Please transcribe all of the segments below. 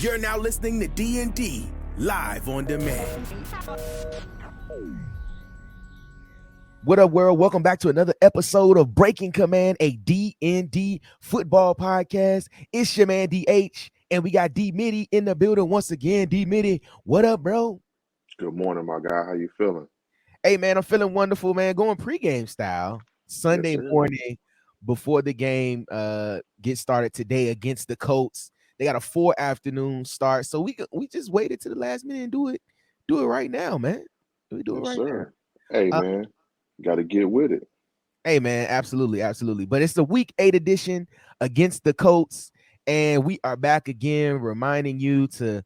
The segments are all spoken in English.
You're now listening to D&D Live on Demand. What up, world? Welcome back to another episode of Breaking Command, a D&D football podcast. It's your man DH, and we got D Mitty in the building once again. D Mitty, what up, bro? Good morning, my guy. How you feeling? Hey, man, I'm feeling wonderful, man. Going pregame style. Sunday morning before the game gets started today against the Colts. They got a 4 afternoon start, so we just waited to the last minute and do it right now, man. We do it right now. Hey, man, got to get with it. Hey, man, absolutely. But it's the Week 8 edition against the Colts, and we are back again, reminding you to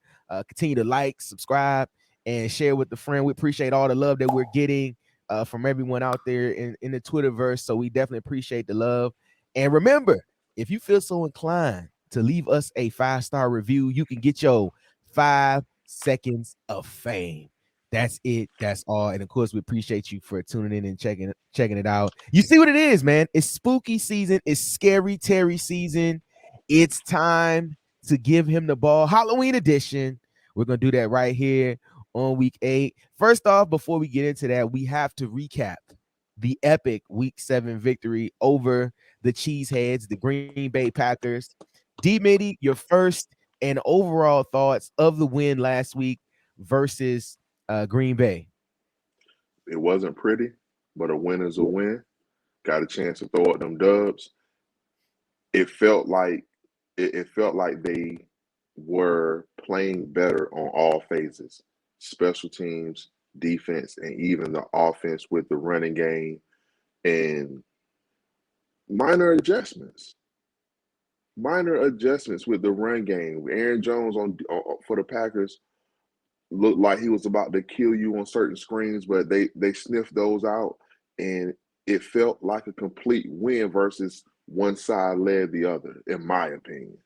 continue to like, subscribe, and share with a friend. We appreciate all the love that we're getting from everyone out there in the Twitterverse, so we definitely appreciate the love. And remember, if you feel so inclined to leave us a 5-star review, you can get your 5 seconds of fame. That's it. That's all. And of course, we appreciate you for tuning in and checking it out. You see what it is, man. It's spooky season. It's scary Terry season. It's time to give him the ball. Halloween edition. We're going to do that right here on Week 8. First off, before we get into that, we have to recap the epic Week 7 victory over the Cheeseheads, the Green Bay Packers. D-Mitty, your first and overall thoughts of the win last week versus Green Bay. It wasn't pretty, but a win is a win. Got a chance to throw up them dubs. It felt like they were playing better on all phases: special teams, defense, and even the offense with the running game and minor adjustments with the run game. Aaron Jones on for the Packers looked like he was about to kill you on certain screens, but they sniffed those out, and it felt like a complete win versus one side led the other, in my opinion.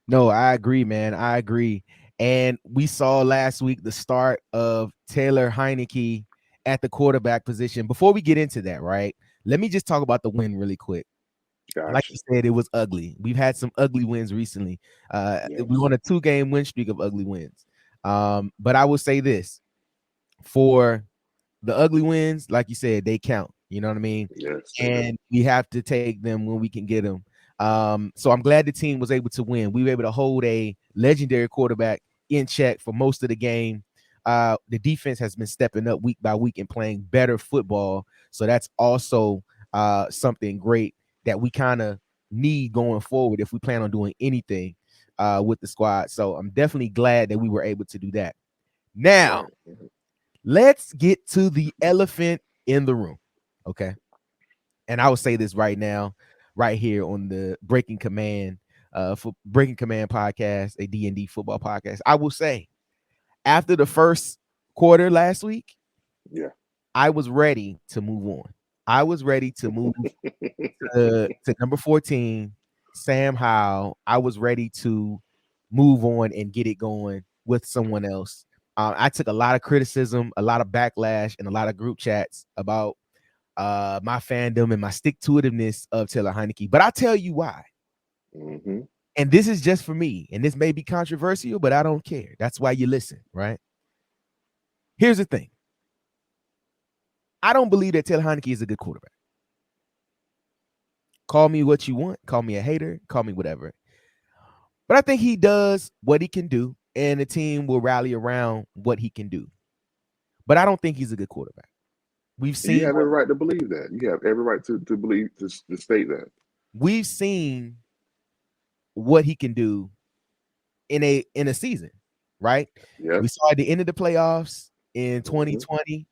No, I agree, man. I agree. And we saw last week the start of Taylor Heineke at the quarterback position. Before we get into that, right, let me just talk about the win really quick. Gotcha. Like you said, it was ugly. We've had some ugly wins recently. Yes. We won a 2-game win streak of ugly wins. But I will say this, for the ugly wins, like you said, they count. You know what I mean? Yes. And we have to take them when we can get them. So I'm glad the team was able to win. We were able to hold a legendary quarterback in check for most of the game. The defense has been stepping up week by week and playing better football. So that's also something great that we kind of need going forward if we plan on doing anything with the squad. So I'm definitely glad that we were able to do that. Now, let's get to the elephant in the room, okay? And I will say this right now, right here on the Breaking Command podcast, a D&D football podcast. I will say, after the first quarter last week, I was ready to move on. I was ready to move to number 14, Sam Howell. I was ready to move on and get it going with someone else. I took a lot of criticism, a lot of backlash, and a lot of group chats about my fandom and my stick-to-itiveness of Taylor Heineke. But I'll tell you why. Mm-hmm. And this is just for me. And this may be controversial, but I don't care. That's why you listen, right? Here's the thing. I don't believe that Taylor Heineke is a good quarterback. Call me what you want. Call me a hater. Call me whatever. But I think he does what he can do, and the team will rally around what he can do. But I don't think he's a good quarterback. We've seen. You have every right to believe that. You have every right to believe to state that. We've seen what he can do in a season, right? Yeah. We saw at the end of the playoffs in 2020,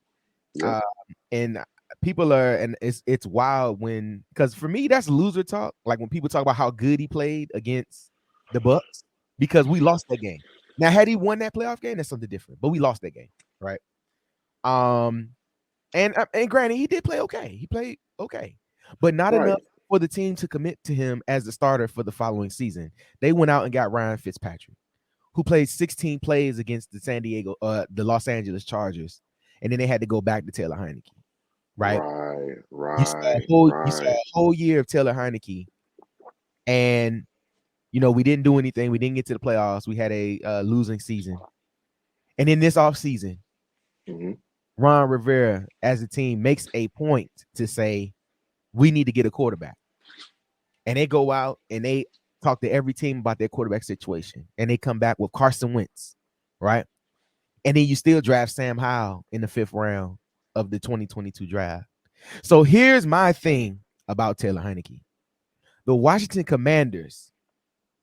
and people are, and it's wild because for me that's loser talk. Like when people talk about how good he played against the Bucks, because we lost that game. Now, had he won that playoff game, that's something different. But we lost that game, right? And granted, he did play okay. He played okay, but not enough for the team to commit to him as the starter for the following season. They went out and got Ryan Fitzpatrick, who played 16 plays against the Los Angeles Chargers, and then they had to go back to Taylor Heineke. Right. You saw a whole year of Taylor Heineke, and We didn't do anything. We didn't get to the playoffs. We had a losing season. And in this offseason, Hmm. Ron Rivera, as a team, makes a point to say, we need to get a quarterback. And they go out and they talk to every team about their quarterback situation. And they come back with Carson Wentz, right? And then you still draft Sam Howell in the 5th round of the 2022 draft. So here's my thing about Taylor Heineke. The Washington Commanders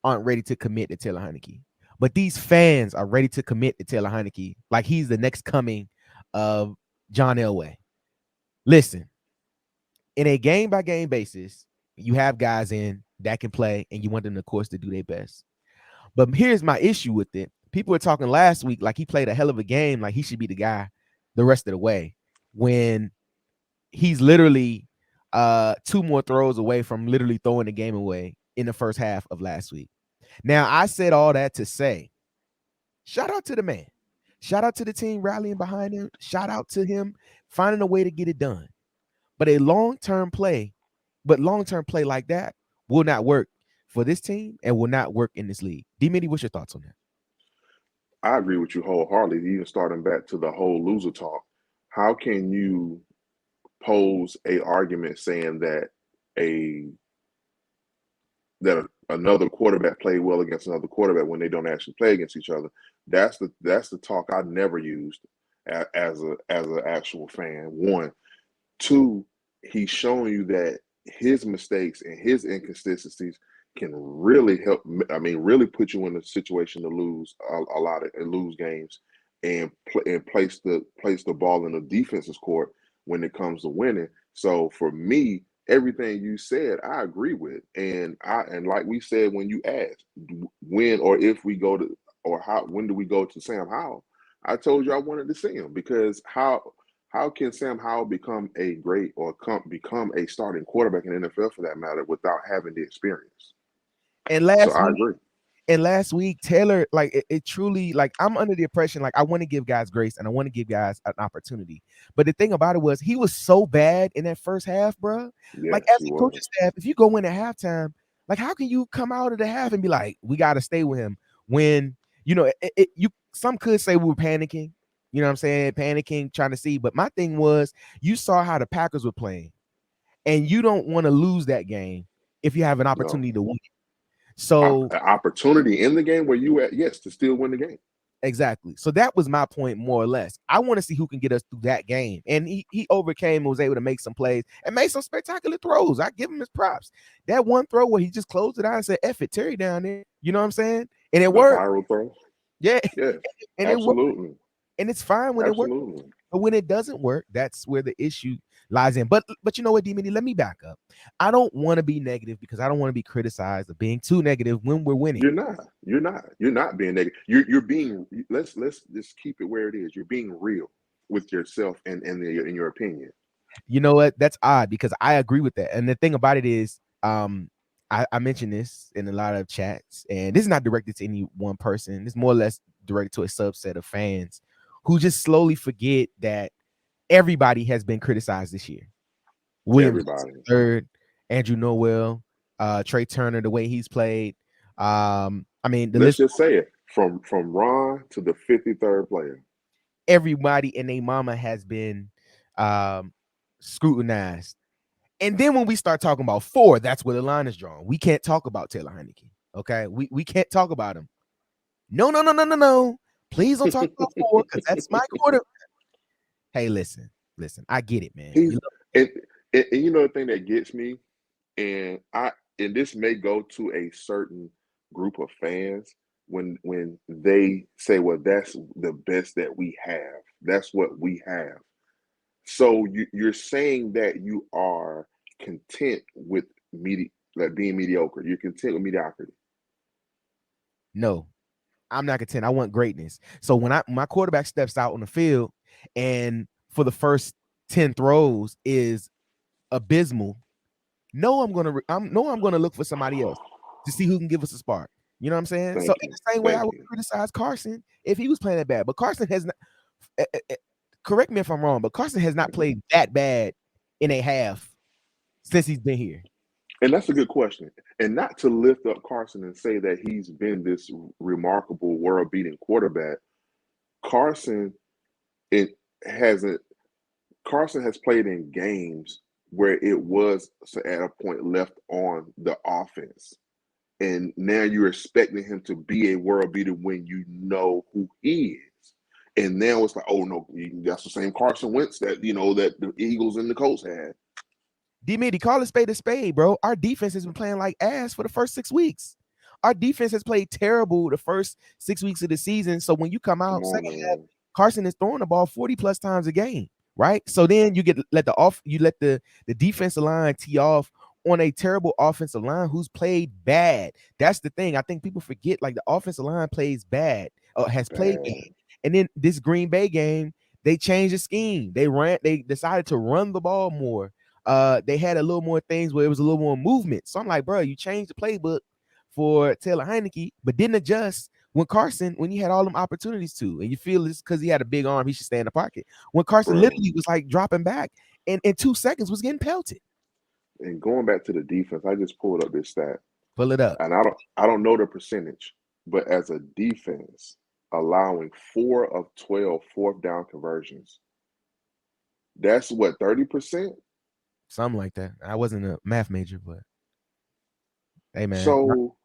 aren't ready to commit to Taylor Heineke, but these fans are ready to commit to Taylor Heineke like he's the next coming of John Elway. Listen, in a game by game basis, you have guys in that can play, and you want them, of course, to do their best. But here's my issue with it. People were talking last week like he played a hell of a game, like he should be the guy the rest of the way, when he's literally 2 more throws away from literally throwing the game away in the first half of last week. Now, I said all that to say, shout out to the man. Shout out to the team rallying behind him. Shout out to him finding a way to get it done. But long-term play like that will not work for this team and will not work in this league. D-Mitty, what's your thoughts on that? I agree with you wholeheartedly. Even starting back to the whole loser talk, how can you pose a argument saying a that another quarterback played well against another quarterback when they don't actually play against each other? That's the talk I never used as an actual fan. One, two, he's showing you that his mistakes and his inconsistencies can really help. I mean, really put you in a situation to lose a lot of and lose games, and place the ball in the defense's court when it comes to winning. So for me, everything you said, I agree with, and like we said when you asked when or if we go to or how when do we go to Sam Howell, I told you I wanted to see him because how can Sam Howell become a great or become a starting quarterback in the NFL for that matter without having the experience? And So last I week, agree. Taylor, like it truly, like I'm under the impression, like I want to give guys grace and I want to give guys an opportunity. But the thing about it was he was so bad in that first half, bro. Like Yes, as he a coaching was. staff, if you go in at halftime, like how can you come out of the half and be like, we got to stay with him when you some could say we were panicking, you know what I'm saying, panicking, trying to see. But my thing was, you saw how the Packers were playing, and you don't want to lose that game if you have an No. opportunity to win. So An opportunity in the game where you at, yes, to still win the game. exactly. So that was my point, more or less. I want to see who can get us through that game. And he overcame and was able to make some plays and made some spectacular throws. I give him his props. That one throw where he just closed it out and said, F it, Terry down there. You know what I'm saying? And it The worked. viral throw. Yeah. Yes, And it worked. absolutely. And it's fine when it works. Absolutely. But when it doesn't work, that's where the issue lies in. But you know what, D-Mini, let me back up. I don't want to be negative because I don't want to be criticized of being too negative when we're winning. You're not. You're not. You're not being negative. You're being. Let's just keep it where it is. You're being real with yourself and in your opinion. You know what? That's odd because I agree with that. And the thing about it is, I mentioned this in a lot of chats, and this is not directed to any one person. It's more or less directed to a subset of fans who just slowly forget that everybody has been criticized this year. William Everybody. third, Andrew Noel, Trey Turner, the way he's played. I mean, the Let's list, just say it from Ron to the 53rd player. everybody and their mama has been um scrutinized. And then when we start talking about 4, that's where the line is drawn. We can't talk about Taylor Heineke. Okay. We can't talk about him. No, no, no, no, no, no. Please don't talk about 4 because that's my quarter. Hey, listen. I get it, man. He's and, and you know the thing that gets me, and this may go to a certain group of fans when they say, well, that's the best that we have. That's what we have. So you're saying that you are content with like being mediocre. You're content with mediocrity. No, I'm not content. I want greatness. So when my quarterback steps out on the field and for the first 10 throws is abysmal, I'm gonna look for somebody else to see who can give us a spark. You know what I'm saying? So Thank in you. the same way I Thank would you. criticize Carson if he was playing that bad. But Carson has not, correct me if I'm wrong, but Carson has not played that bad in a half since he's been here. And that's a good question. And not to lift up Carson and say that he's been this remarkable world beating quarterback. Carson it hasn't Carson has played in games where it was at a point left on the offense. And now you're expecting him to be a world beater when you know who he is. And now it's like, oh no, that's the same Carson Wentz that that the Eagles and the Colts had. D-Mitty, call a spade, bro. Our defense has been playing like ass for the first 6 weeks. Our defense has played terrible the first 6 weeks of the season. So when you come Come out on, second half, man. Carson is throwing the ball 40 plus times a game, right? So then you let the defensive line tee off on a terrible offensive line who's played bad. That's the thing. I think people forget like the offensive line plays bad or has played bad. Bad. And then this Green Bay game, they changed the scheme. They decided to run the ball more. They had a little more things where it was a little more movement. So I'm like, bro, you changed the playbook for Taylor Heineke, but didn't adjust when you had all them opportunities to. And you feel this because he had a big arm, he should stay in the pocket. When Carson Bro. literally was like dropping back and in 2 seconds was getting pelted. And going back to the defense, I just pulled up this stat. Pull it up. And I don't know the percentage, but as a defense, allowing 4 of 12 fourth down conversions. That's what, 30%? Something like that. I wasn't a math major, but hey man. So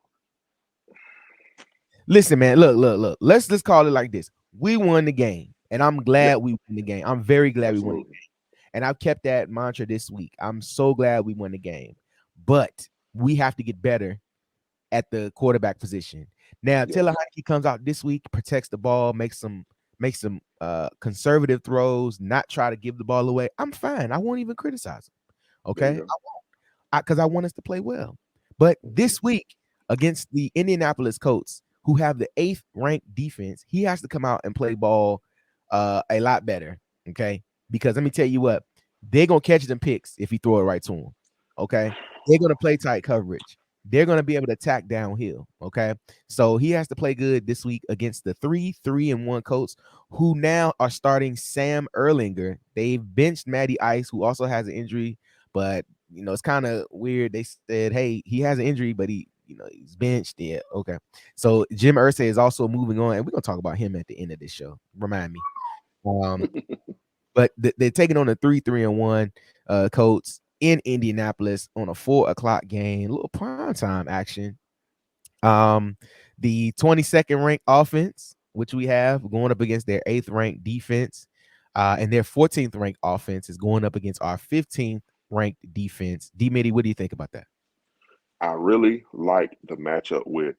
Listen, man. Look. Let's just call it like this. We won the game. And I'm yeah, glad we won the game. I'm very glad we won the absolutely. game. And I've kept that mantra this week. I'm so glad we won the game. But we have to get better at the quarterback position. Now, Taylor Yes. Heineke comes out this week, protects the ball, makes some conservative throws, not try to give the ball away. I'm fine. I won't even criticize him. There you Okay, go. because I want us to play well. But Hmm. this week against the Indianapolis Colts, who have the 8th ranked defense, he has to come out and play ball a lot better. Okay, because let me tell you what, they're gonna catch them picks if he throw it right to them. Okay, they're gonna play tight coverage. They're gonna be able to attack downhill. Okay, so he has to play good this week against the 3-3-1 Colts, who now are starting Sam Erlinger. They've benched Matty Ice, who also has an injury, but it's kind of weird. They said, hey, he has an injury, but he's benched. Yeah, okay. So Jim Irsay is also moving on, and we're gonna talk about him at the end of this show. Remind me. Um, but they're taking on the 3-3-1 Colts in Indianapolis on a 4 o'clock game, a little prime time action. Um, the 22nd ranked offense, which we have going up against their 8th ranked defense, and their 14th ranked offense is going up against our 15th ranked defense. D Mitty, what do you think about that? I really like the matchup with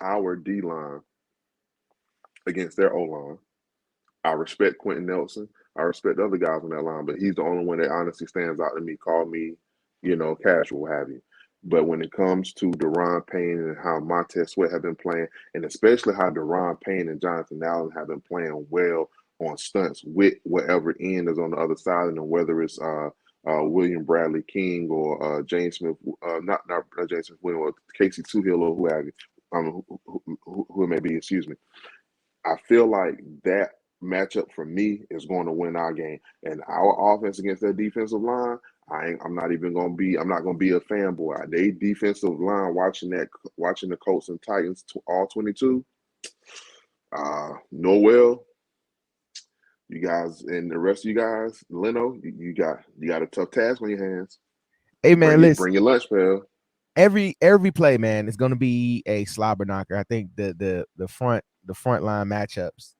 our D line against their O line. I respect Quentin Nelson. I respect the other guys on that line, but he's the only one that honestly stands out to me. Call me, casual, have you. But when it comes to Deron Payne and how Montez Sweat have been playing, and especially how Deron Payne and Jonathan Allen have been playing well on stunts with whatever end is on the other side, and whether it's William Bradley King or James Smith, not James Smith, or Casey Toohill or who have you, who it may be, excuse me. I feel like that matchup for me is going to win our game. And our offense against that defensive line, I'm not gonna be a fanboy. They defensive line watching the Colts and Titans all 22. Noel, you guys and the rest of you guys, Leno, you got a tough task on your hands. Hey man, listen. Bring your lunch, pal. Every play, man, is going to be a slobber knocker. I think the front line matchups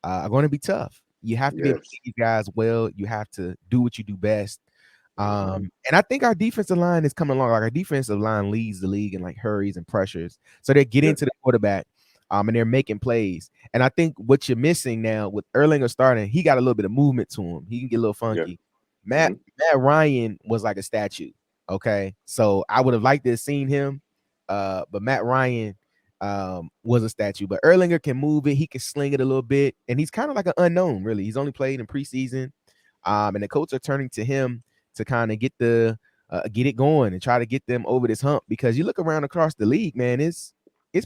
are going to be tough. You have to be able to Yes. get these guys well. You have to do what you do best. Hmm. And I think our defensive line is coming along. Like our defensive line leads the league in like hurries and pressures. So they're getting Yes. to the quarterback, and they're making plays. And I think what you're missing now with Erlinger starting, he got a little bit of movement to him. He can get a little Yeah. funky. Matt Hmm. Matt Ryan was like a statue. Okay, so I would have liked to have seen him, but Matt Ryan was a statue. But Erlinger can move it. He can sling it a little bit, and he's kind of like an unknown. Really, he's only played in preseason, and the Colts are turning to him to kind of get it going and try to get them over this hump. Because you look around across the league, man, it's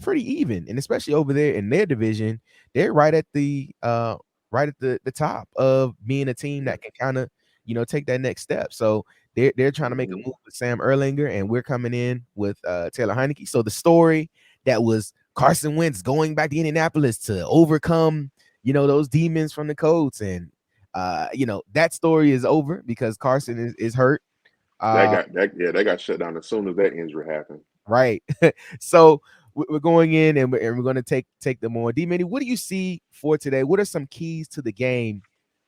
pretty even, and especially over there in their division, they're right at the top of being a team Yeah. that can kind of take that next step. So They're trying to make a Hmm. move with Sam Erlinger, and we're coming in with Taylor Heineke. So the story that was Carson Wentz going back to Indianapolis to overcome, those demons from the Colts, and that story is over because Carson is hurt. That Uh, got that yeah, that got shut down as soon as that injury happened. right. So we're going in, and we're going to take them on. D Mini, what do you see for today? What are some keys to the game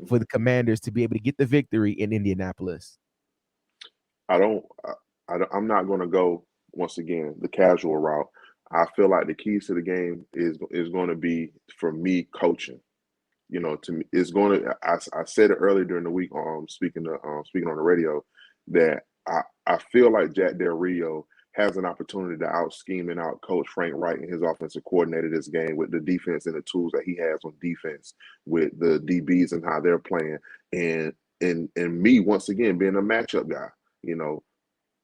for the Commanders to be able to get the victory in Indianapolis? I don't. I'm not going to go once again the casual route. I feel like the keys to the game is going to be for me coaching. To me, it's going to. I said it earlier during the week. Speaking on the radio, that I feel like Jack Del Rio has an opportunity to out scheme and out coach Frank Wright and his offensive coordinator this game with the defense and the tools that he has on defense with the DBs and how they're playing and me once again being a matchup guy. You know,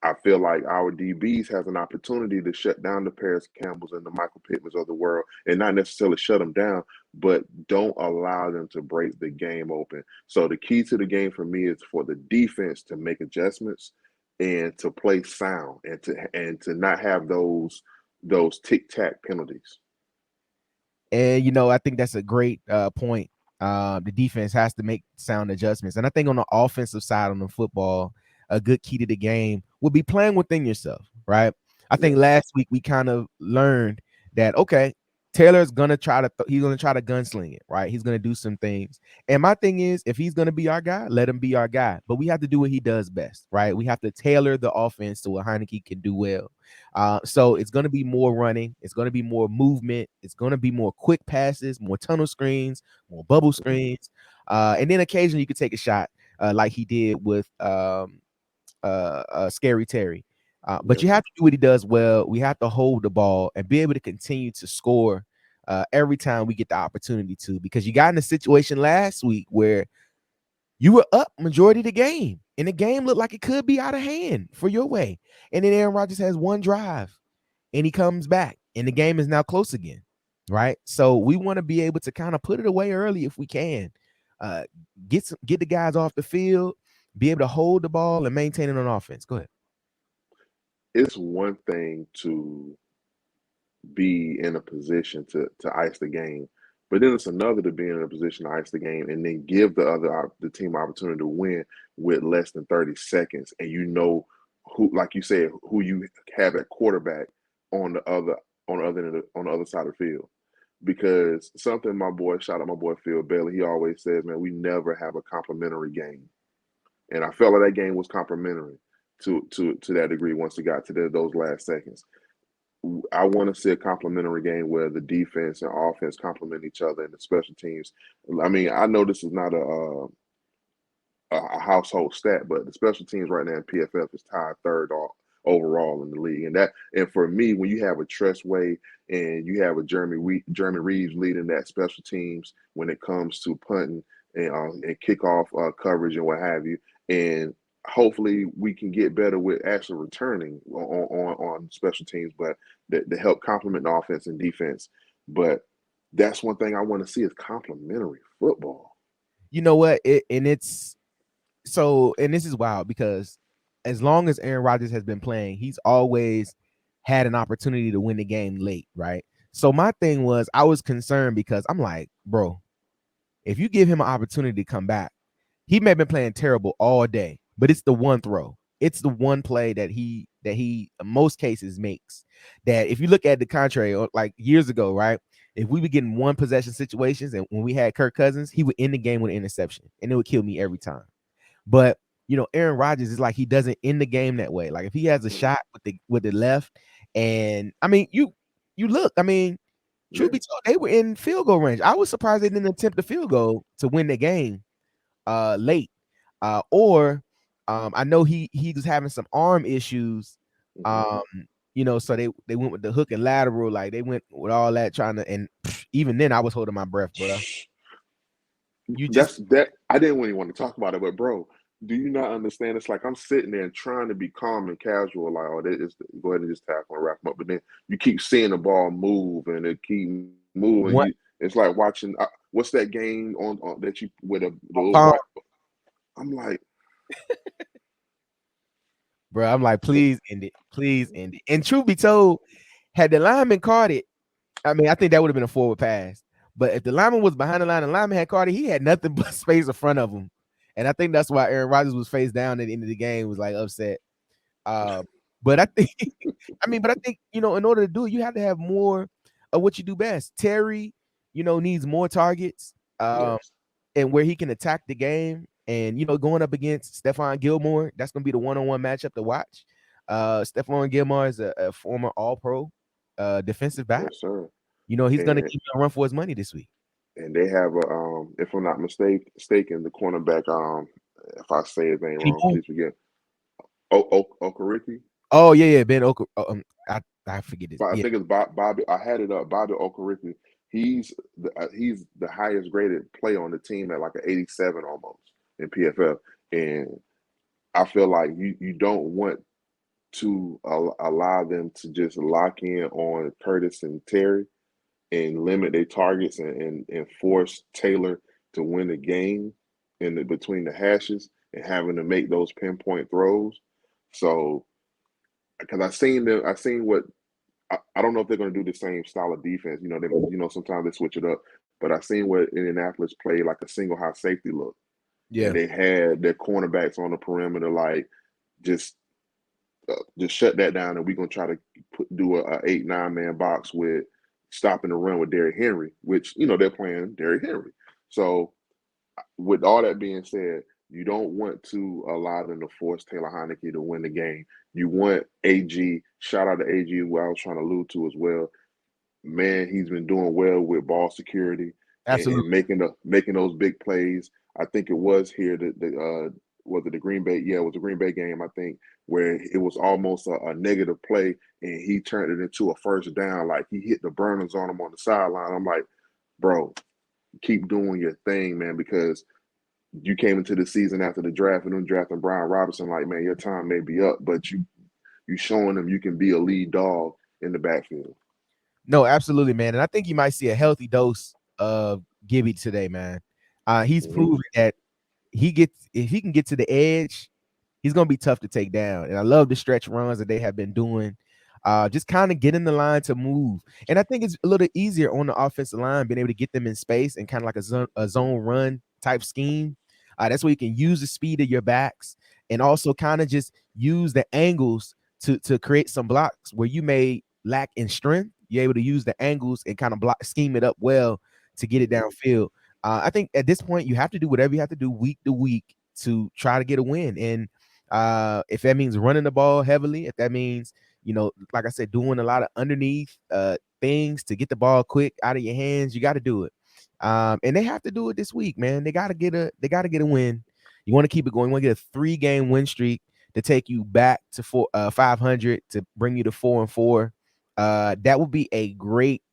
I feel like our DBs has an opportunity to shut down the Paris Campbells and the Michael Pittmans of the world, and not necessarily shut them down, but don't allow them to break the game open. So the key to the game for me is for the defense to make adjustments and to play sound and to not have those tic tac penalties. And I think that's a great point. The defense has to make sound adjustments, and I think on the offensive side on the football, a good key to the game would be playing within yourself, right? I think Yeah. last week we kind of learned that okay, Taylor's gonna try to he's gonna try to gunsling it, right? He's gonna do some things, and my thing is, if he's gonna be our guy, let him be our guy. But we have to do what he does best, right? We have to tailor the offense to what Heineke can do well. So it's going to be more running. It's going to be more movement. It's going to be more quick passes, more tunnel screens, more bubble Mhm. screens. And then occasionally you could take a shot like he did with Scary Terry. But Yeah. you have to do what he does well. We have to hold the ball and be able to continue to score every time we get the opportunity to, because you got in a situation last week where you were up majority of the game, and the game looked like it could be out of hand for your way. And then Aaron Rodgers has one drive, and he comes back, and the game is now close again, right? So we want to be able to kind of put it away early if we can. Uh, get the guys off the field, be able to hold the ball and maintain it on offense. Go ahead. It's one thing to be in a position to ice the game. But then it's another to be in a position to ice the game and then give the team opportunity to win with less than 30 seconds. And who, like you said, who you have at quarterback on the other on the other side of the field. Because something shout out my boy Phil Bailey, he always says, man, we never have a complimentary game. And I felt like that game was complimentary to that degree once it got to those last seconds. I want to see a complementary game where the defense and offense complement each other and the special teams. I mean, I know this is not a household stat, but the special teams right now in PFF is tied third overall in the league. And for me, when you have a Tressway and you have a Jeremy Reeves leading that special teams when it comes to punting and kickoff coverage and what have you, and hopefully we can get better with actually returning on special teams, but that help complement the offense and defense. But that's one thing I want to see is complementary football. You know what? And this is wild because as long as Aaron Rodgers has been playing, he's always had an opportunity to win the game late, right? So my thing was I was concerned because I'm like, bro, if you give him an opportunity to come back, he may have been playing terrible all day, but it's the one throw. It's the one play that he in most cases makes. That if you look at the contrary, like years ago, right? If we were getting one possession situations and when we had Kirk Cousins, he would end the game with an interception, and it would kill me every time. But Aaron Rodgers is like he doesn't end the game that way. Like if he has a Mhm. shot with the left, and I mean you look, I mean, truth Yeah. be told, they were in field goal range. I was surprised they didn't attempt the field goal to win the game late. Or I know he was having some arm issues. Mhm. Um, so they went with the hook and lateral, like they went with all that trying to, and even then I was holding my breath, bro. You just That's that. I didn't really want to talk about it, but bro, do you not understand? It's like I'm sitting there and trying to be calm and casual, like, oh, go ahead and just tackle and wrap them up. But then you keep seeing the ball move and it keep moving. one It's like watching what's that game on that you with the little palm. white. I'm like, bro. I'm like, please end it, please end it. And truth be told, had the lineman caught it, I mean, I think that would have been a forward pass. But if the lineman was behind the line and the lineman had caught it, he had nothing but space in front of him. And I think that's why Aaron Rodgers was face down at the end of the game, was like upset. Uh, but I think, but I think in order to do it, you have to have more of what you do best. Terry, needs more targets, Yes, and where he can attack the game. And going up against Stephon Gilmore, that's gonna be the one-on-one matchup to watch. Stephon Gilmore is a former All-Pro defensive back. yes, sir. He's gonna And give you a run for his money this week. they have a if I'm not mistaken, the cornerback if I say his name wrong, Anymore? please forgive. Okariki. Oh yeah, Ben Oker. I forget this. But I Yeah, think it's Bobby. I had it up. Bobby Okariki. He's the highest graded player on the team at like an 87 almost in PFF, and I feel like you don't want to allow them to just lock in on Curtis and Terry and limit their targets and force Taylor to win the game between the hashes and having to make those pinpoint throws. So because I seen what I don't know if they're going to do the same style of defense. Sometimes they switch it up. But I seen what Indianapolis played like a single high safety look, and yeah, they had their cornerbacks on the perimeter, like just just shut that down, and we're gonna try to do a 8-9 man box with stopping the run with Derrick Henry, which they're playing Derrick Henry. So with all that being said, you don't want to allow them to force Taylor Heineke to win the game. You want AG. Shout out to AG, who I was trying to allude to as well. Man, he's been doing well with ball security and absolutely. making those big plays. I think it was here the was it the Green Bay? Yeah, it was the Green Bay game. I think where it was almost a negative play and he turned it into a first down. Like he hit the burners on him on the sideline. I'm like, bro, keep doing your thing, man, because you came into the season after the draft and then drafting Brian Robinson. Like, man, your time may be up, but you showing them you can be a lead dog in the backfield. No, absolutely, man. And I think you might see a healthy dose of Gibby today, man. He's Mm-hmm. proven that if he can get to the edge, he's gonna be tough to take down. And I love the stretch runs that they have been doing. Just kind of getting the line to move. And I think it's a little easier on the offensive line, being able to get them in space and kind of like a zone run type scheme. That's where you can use the speed of your backs and also kind of just use the angles to create some blocks where you may lack in strength. You're able to use the angles and kind of block scheme it up well to get it downfield. I think at this point you have to do whatever you have to do week to week to try to get a win. And if that means running the ball heavily, if that means, like I said, doing a lot of underneath things to get the ball quick out of your hands, you got to do it. And they have to do it this week, man. They got to get a win. You want to keep it going. You want to get a 3-game win streak to take you back to 500 to bring you to 4-4. That would be a great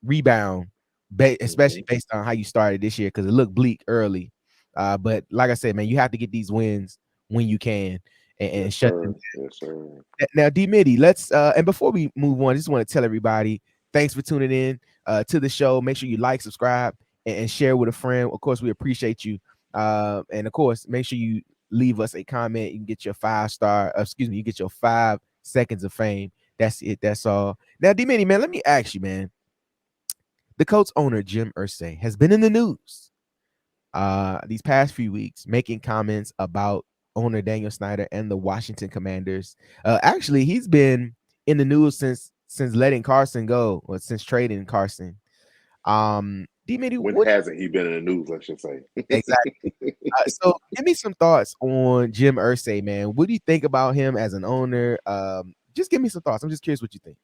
rebound, Mm-hmm. especially based on how you started this year because it looked bleak early. But like I said, man, you have to get these wins when you can and Yes, shut them sir. Yes, sir. down. Now, D Mitty, let's and before we move on, I just want to tell everybody thanks for tuning in to the show. Make sure you like, subscribe, and share with a friend. Of course, we appreciate you. And of course, make sure you leave us a comment. You can get your 5-star, excuse me, you get your 5 seconds of fame. That's it. That's all. Now, D Mitty, man, let me ask you, man. The Colts owner, Jim Irsay, has been in the news these past few weeks, making comments about owner Daniel Snyder and the Washington Commanders. Actually, he's been in the news since letting Carson go, or since trading Carson. D Mitty, When what hasn't he been in the news, I should say? exactly? So, give me some thoughts on Jim Irsay, man. What do you think about him as an owner? Just give me some thoughts. I'm just curious what you think.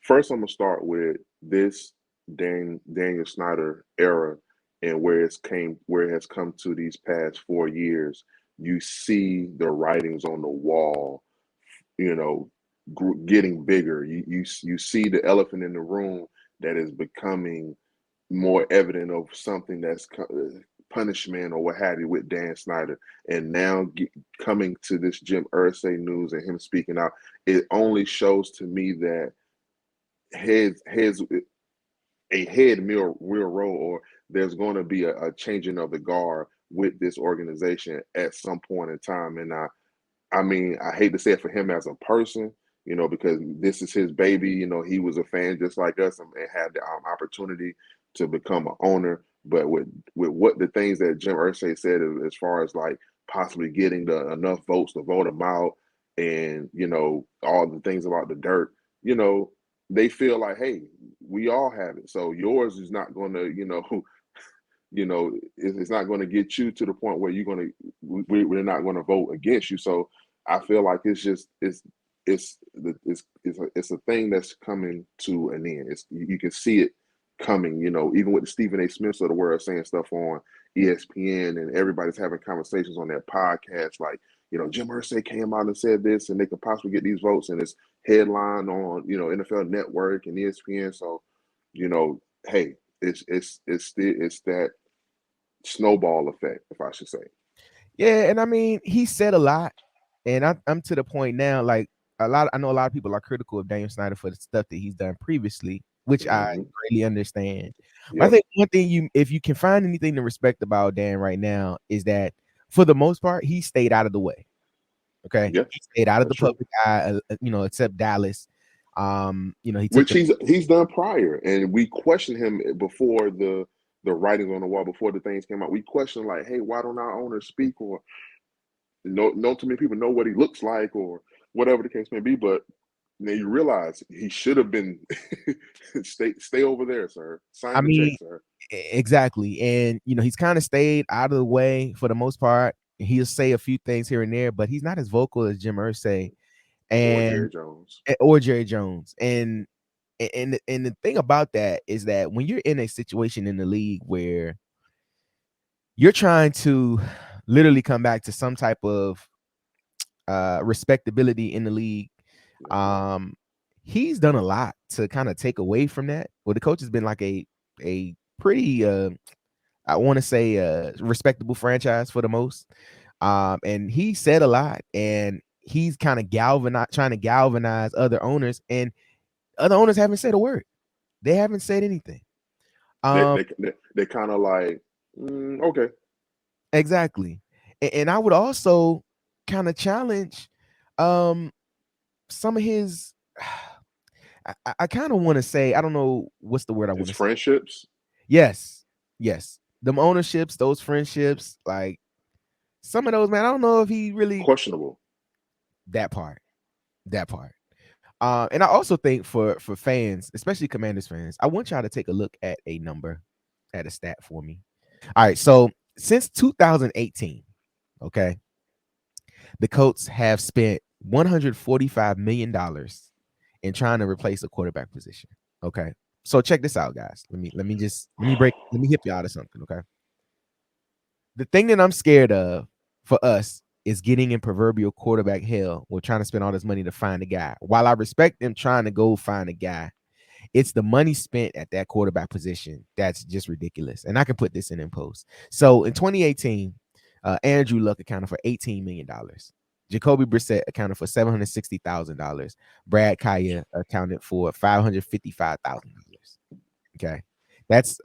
First, I'm gonna start with this Daniel Snyder era and where it has come to these past 4 years. You see the writings on the wall, you know, getting bigger. You see the elephant in the room that is becoming more evident of something that's punishment or what have you with Dan Snyder. And now coming to this Jim Irsay news and him speaking out, it only shows to me that heads a head will roll, or there's going to be a changing of the guard with this organization at some point in time. And I mean, I hate to say it for him as a person, because this is his baby. He was a fan just like us, and had the opportunity to become an owner. But with what the things that Jim Irsay said, as far as like possibly getting the enough votes to vote him out, and all the things about the dirt, you know, they feel like, hey, we all have it, so yours is not going to, it's not going to get you to the point where we're not going to vote against you. So I feel like it's a thing that's coming to an end. You can see it coming. Even with the Stephen A. Smiths of the world saying stuff on ESPN, and everybody's having conversations on their podcast, like, Jim Irsay came out and said this, and they could possibly get these votes, and it's headline on NFL Network and ESPN. So, hey, it's that snowball effect, if I should say. Yeah, and I mean, he said a lot, and I'm to the point now. Like I know a lot of people are critical of Daniel Snyder for the stuff that he's done previously, which I Hmm. greatly understand. But I Yep. think one thing if you can find anything to respect about Dan right now, is that for the most part, he stayed out of the way. Okay, Yeah, he stayed out of that's the true. public eye, except Dallas. He took Which the. he's done prior, and we questioned him before the writings on the wall, before the things came out. We questioned, like, hey, why don't our owners speak, or no too many people know what he looks like, or whatever the case may be. But then you realize he should have been stay over there, sir. I Sign the check, mean, sir. exactly, and he's kind of stayed out of the way for the most part. He'll say a few things here and there, but he's not as vocal as Jim Irsay Or and Jerry Jones. or Jerry Jones. And the thing about that is that when you're in a situation in the league where you're trying to literally come back to some type of respectability in the league, Yep. um, he's done a lot to kind of take away from that. Well, the coach has been like a pretty I want to say respectable franchise for the most. And he said a lot, and he's kind of trying to galvanize other owners, and other owners haven't said a word. They haven't said anything. They Um, they they kind of like, okay. exactly. And I would also kind of challenge um some of his I kind of want to say, I don't know what's the word I want His to say. friendships, Yes. Yes. Them ownerships, those friendships, like some of those, man, I don't know if he really questionable. that part. That part. And I also think for fans, especially Commanders fans, I want y'all to take a look at a number, at a stat for me. All right, so since 2018, okay, the Colts have spent $145 million in trying to replace a quarterback position. Okay, so check this out, guys. Let me hip you out of something. Okay, the thing that I'm scared of for us is getting in proverbial quarterback hell. We're trying to spend all this money to find a guy. While I respect them trying to go find a guy, it's the money spent at that quarterback position that's just ridiculous. And I can put this in post. So in 2018, Andrew Luck accounted for $18 million. Jacoby Brissett accounted for $760,000. Brad Kaya accounted for $555,000. Okay, that's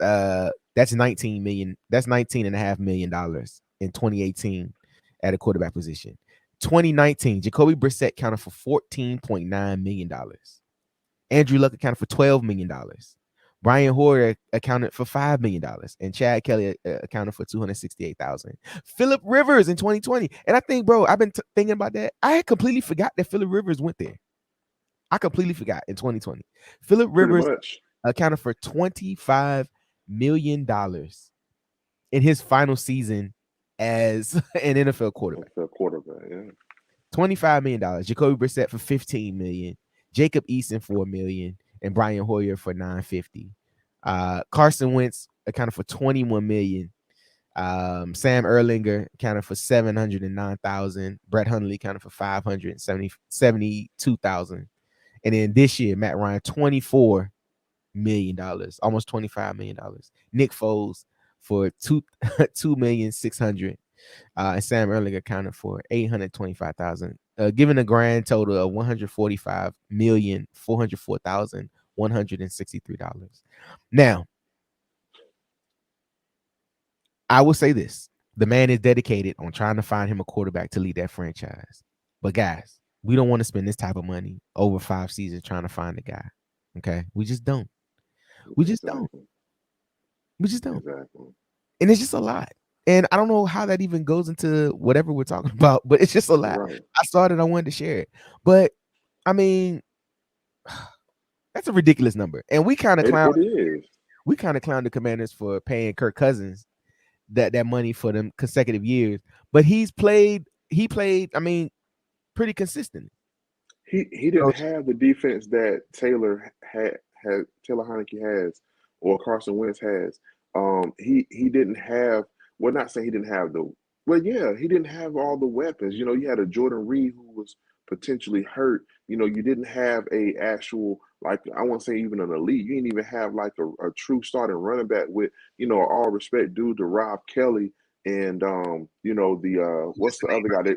19 million. That's 19.5 million dollars in 2018 at a quarterback position. 2019, Jacoby Brissett counted for $14.9 million. Andrew Luck accounted for $12 million. Brian Hoyer accounted for $5 million, and Chad Kelly accounted for 268,000. Philip Rivers in 2020, and I think, bro, I've been thinking about that. I had completely forgot that Philip Rivers went there. I completely forgot in 2020. Philip Pretty Rivers much. accounted for $25 million in his final season as an NFL quarterback. NFL quarterback, yeah. $25 million. Jacoby Brissett for $15 million. Jacob Eason for $1 million, and Brian Hoyer for $950. Carson Wentz accounted for $21 million. Sam Erlinger accounted for $709,000. Brett Hundley accounted for $572,000. And then this year, Matt Ryan, $24 million, almost $25 million. Nick Foles for 2,600,000. And Sam Erling accounted for 825,000, giving a grand total of $145,404,163. Now, I will say this: the man is dedicated on trying to find him a quarterback to lead that franchise. But guys, we don't want to spend this type of money over 5 seasons trying to find a guy. Okay, we just don't. We just don't. Exactly. We just don't. Exactly. And it's just a lot. And I don't know how that even goes into whatever we're talking about, but it's just a lot. Right. I saw it and I wanted to share it. But I mean, that's a ridiculous number. And It is. we kind of clown the Commanders for paying Kirk Cousins that money for them consecutive years. But he played, I mean, pretty consistently. He didn't have the defense that had Taylor Heineke has or Carson Wentz has. He didn't have. We're not saying he didn't have the. Well, yeah, he didn't have all the weapons. You know, you had a Jordan Reed who was potentially hurt. You know, you didn't have a actual, like, I won't say even an elite. You didn't even have like a true starting running back with, you know, all respect due to Rob Kelly and you know, the what's the other guy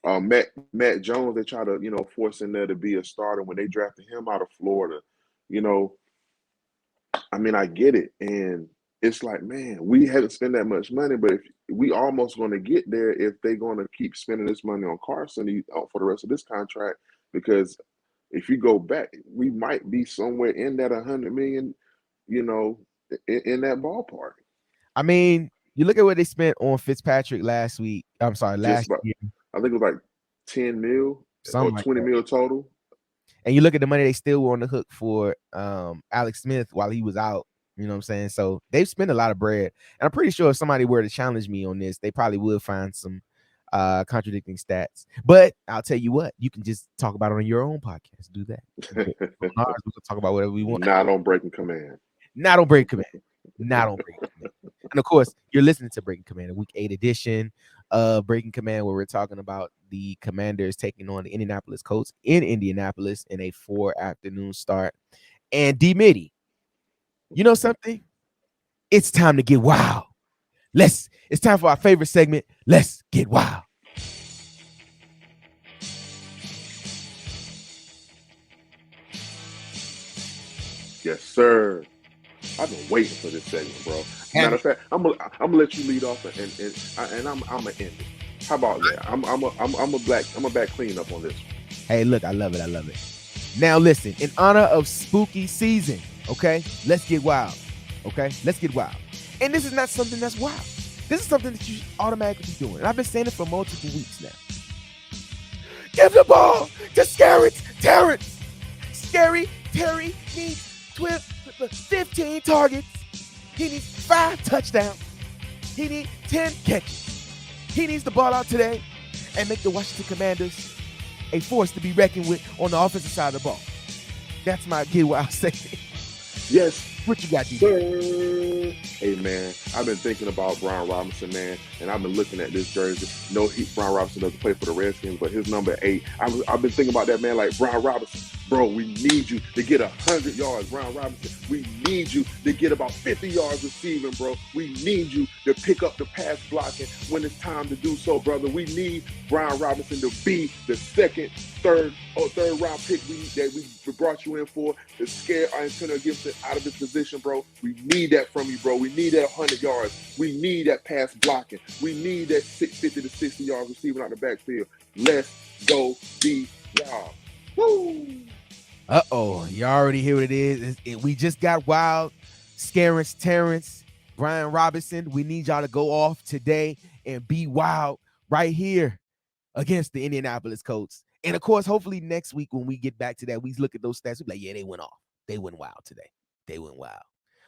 that Matt Jones, they try to, you know, force in there to be a starter when they drafted him out of Florida. You know, I mean, I get it. And it's like, man, we haven't spent that much money, but if we almost going to get there if they're going to keep spending this money on Carson for the rest of this contract. Because if you go back, we might be somewhere in that 100 million, you know, in that ballpark. I mean, you look at what they spent on Fitzpatrick last week. I'm sorry, Just last about, year, I think it was like 10 mil or something like 20 that. mil total. And you look at the money they still were on the hook for Alex Smith while he was out. You know what I'm saying? So they've spent a lot of bread. And I'm pretty sure if somebody were to challenge me on this, they probably would find some contradicting stats. But I'll tell you what, you can just talk about it on your own podcast. Do that. On ours, we can talk about whatever we want. Not on breaking command. Not on Breaking Command. Not on Breaking Command. And of course, you're listening to Breaking Command, a week 8 edition of Breaking Command, where we're talking about the Commanders taking on the Indianapolis Colts in Indianapolis in a 4 afternoon start. And D Mitty, you know something? It's time to get wild. It's time for our favorite segment. Let's get wild. Yes, sir. I've been waiting for this segment, bro. And Matter of fact, I'm gonna let you lead off and I'm gonna end it. How about that? I'm a back clean up on this one. hey, look, I love it. I love it. Now listen, in honor of spooky season, okay, let's get wild. Okay, let's get wild. And this is not something that's wild. This is something that you automatically be doing. And I've been saying it for multiple weeks now. Give the ball to Scary Terrence. Scary Terry needs 15 targets. He needs 5 touchdowns. He needs 10 catches. He needs the ball out today and make the Washington Commanders a force to be reckoned with on the offensive side of the ball. That's my get wild statement. Yes, What you got, DJ? sir. Hey man, I've been thinking about Brian Robinson, man, and I've been looking at this jersey. No, Brian Robinson doesn't play for the Redskins, but his number 8. I've been thinking about that man, like Brian Robinson, bro. We need you to get 100 yards, Brian Robinson. We need you to get about 50 yards receiving, bro. We need you to pick up the pass blocking when it's time to do so, brother. We need Brian Robinson to be the second, third round pick that we brought you in for to scare Antonio Gibson out of his position, bro. We need that from you, bro. We need that 100 yards. We need that pass blocking. We need that 50 to 60 yards receiving out the backfield. Let's go be wild. Woo! Uh-oh, you already hear what it is. We just got wild. Scarence Terrence, Brian Robinson. We need y'all to go off today and be wild right here against the Indianapolis Colts. And of course, hopefully next week when we get back to that, we look at those stats. We're like, yeah, they went off. They went wild today. They went wild.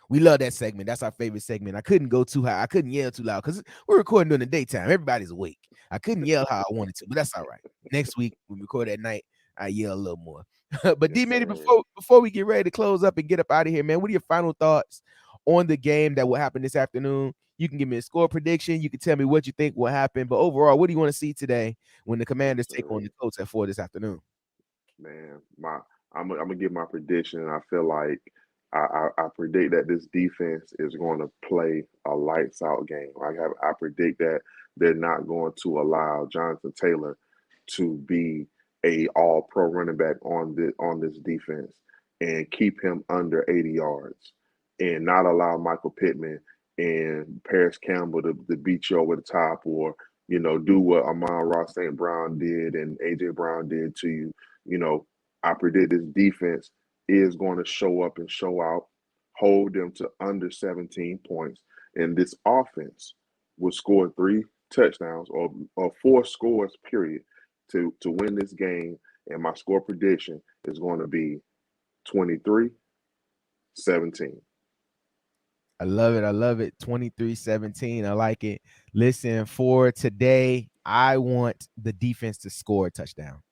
We love that segment. That's our favorite segment. I couldn't go too high. I couldn't yell too loud because we're recording during the daytime. Everybody's awake. I couldn't yell how I wanted to, but that's all right. Next week, when we record at night, I yell a little more. But Yes, D Mitty, sir. before we get ready to close up and get up out of here, man, what are your final thoughts on the game that will happen this afternoon? You can give me a score prediction. You can tell me what you think will happen. But overall, what do you want to see today when the Yes, Commanders take on sir. the Colts at 4 this afternoon? Man, I'm gonna give my prediction. And I feel like I predict that this defense is going to play a lights out game. I predict that they're not going to allow Jonathan Taylor to be a all pro running back on this defense and keep him under 80 yards and not allow Michael Pittman and Paris Campbell to beat you over the top or do what Amon-Ra St. Brown did and AJ Brown did to you. You know, I predict this defense is going to show up and show out, hold them to under 17 points, and this offense will score 3 touchdowns or 4 scores, period, to win this game. And my score prediction is going to be 23-17. I love it. I love it. 23-17. I like it. Listen, for today, I want the defense to score a touchdown.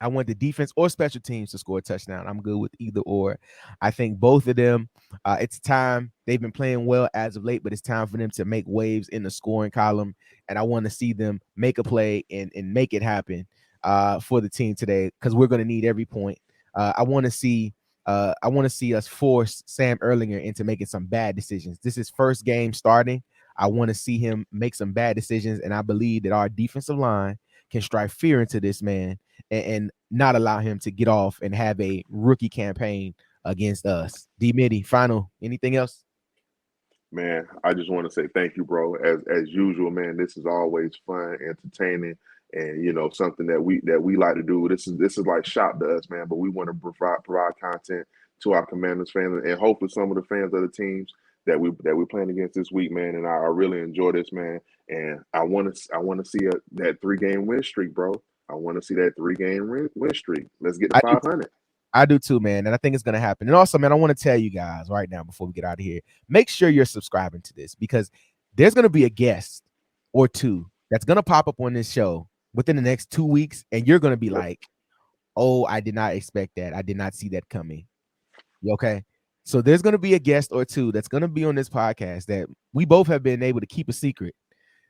I want the defense or special teams to score a touchdown. I'm good with either or. I think both of them, it's time. They've been playing well as of late, but it's time for them to make waves in the scoring column. And I want to see them make a play and make it happen for the team today, because we're going to need every point. I want to see us force Sam Erlinger into making some bad decisions. This is first game starting. I want to see him make some bad decisions, and I believe that our defensive line can strike fear into this man and not allow him to get off and have a rookie campaign against us. D Mitty, final, anything else? Man, I just want to say thank you, bro. As usual, man, this is always fun, entertaining, and something that we like to do. This is like shop to us, man. But we want to provide content to our Commanders fans and hopefully some of the fans of the teams that we're playing against this week, man. And I really enjoy this, man. And I want to see that 3 game win streak, bro. I want to see that 3 game win streak. Let's get to I do 500. I do too, man. And I think it's going to happen. And also, man, I want to tell you guys right now before we get out of here, make sure you're subscribing to this, because there's going to be a guest or two that's going to pop up on this show within the next 2 weeks. And you're going to be Yep. like, oh, I did not expect that. I did not see that coming. Okay. So there's going to be a guest or two that's going to be on this podcast that we both have been able to keep a secret,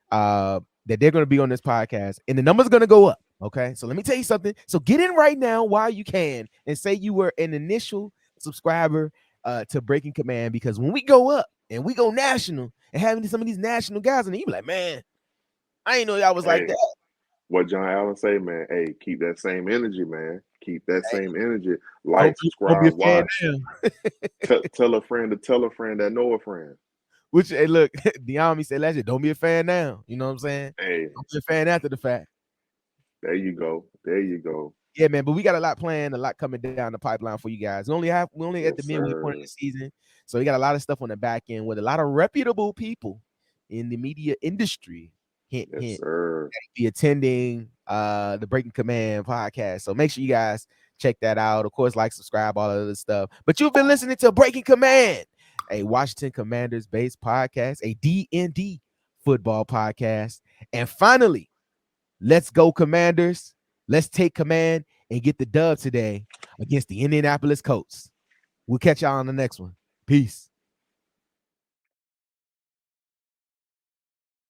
that they're going to be on this podcast, and the number's going to go up. Okay. So let me tell you something. So get in right now while you can and say you were an initial subscriber to Breaking Command, because when we go up and we go national and having some of these national guys, and you be like, man, I didn't know y'all was like Hey, that. what John Allen say, man? Hey, keep that same energy, man. Keep that Hey, same energy. don't Like, be a subscribe, fan watch. now. Tell a friend to tell a friend that know a friend. Which, hey, look, Diami said last year, don't be a fan now. You know what I'm saying? Hey, Don't be a fan after the fact. there you go. There you go. Yeah, man, but we got a lot planned, a lot coming down the pipeline for you guys. We only at the Yes, midway point of sir. the season, so we got a lot of stuff on the back end with a lot of reputable people in the media industry. Hint, Yes, hint. sir. Be attending the Breaking Command podcast. So make sure you guys check that out. Of course, like, subscribe, all of this stuff. But you've been listening to Breaking Command, a Washington Commanders based podcast, a DND football podcast. And finally, let's go, Commanders. Let's take command and get the dub today against the Indianapolis Colts. We'll catch y'all on the next one. Peace.